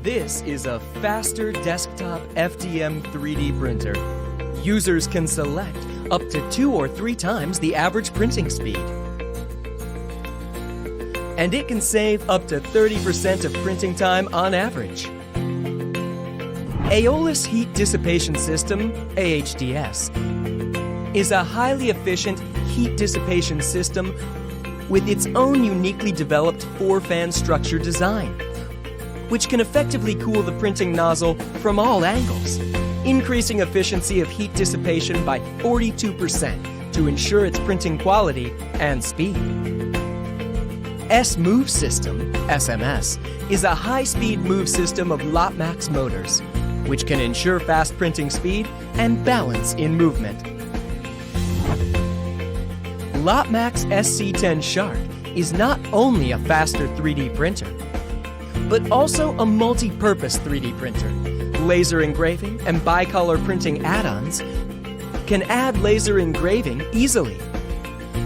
This is a faster desktop FDM 3D printer. Users can select up to 2 or 3 times the average printing speed. And it can save up to 30% of printing time on average. Aeolus Heat Dissipation System, AHDS, is a highly efficient heat dissipation system with its own uniquely developed 4-fan structure design, which can effectively cool the printing nozzle from all angles, increasing efficiency of heat dissipation by 42% to ensure its printing quality and speed. S-Move System, SMS, is a high-speed move system of LOTMAXX motors, which can ensure fast printing speed and balance in movement. LOTMAXX SC-10 Shark is not only a faster 3D printer, but also a multi-purpose 3D printer. Laser engraving and bicolor printing add-ons can add laser engraving easily.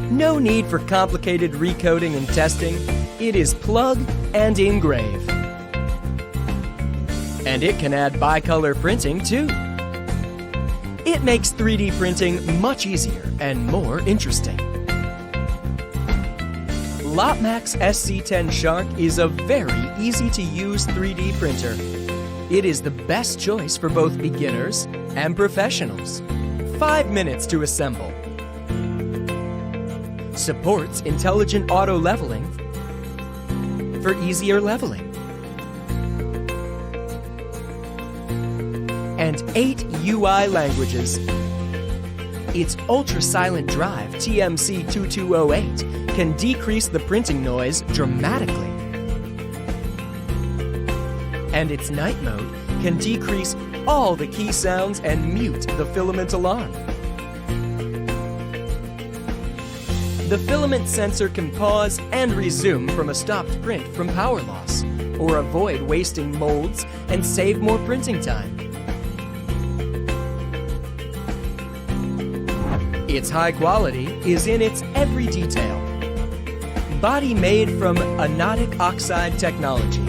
No need for complicated recoding and testing. It is plug and engrave. And it can add bicolor printing too. It makes 3D printing much easier and more interesting. LOTMAXX SC-10 Shark is a very easy-to-use 3D printer. It is the best choice for both beginners and professionals. 5 minutes to assemble. Supports intelligent auto leveling for easier leveling. And 8 UI languages. Its ultra-silent drive TMC2208 can decrease the printing noise dramatically. And its night mode can decrease all the key sounds and mute the filament alarm. The filament sensor can pause and resume from a stopped print from power loss, or avoid wasting molds and save more printing time. Its high quality is in its every detail. Body made from anodic oxide technology.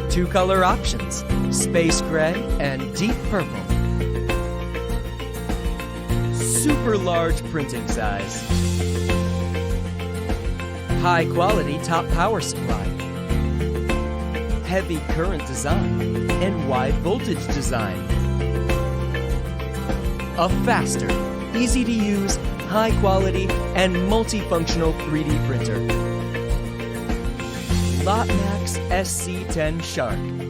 2 color options, space gray and deep purple. Super large printing size. High quality top power supply. Heavy current design and wide voltage design. A faster, easy to use, high quality, and multifunctional 3D printer. LOTMAXX SC-10 Shark.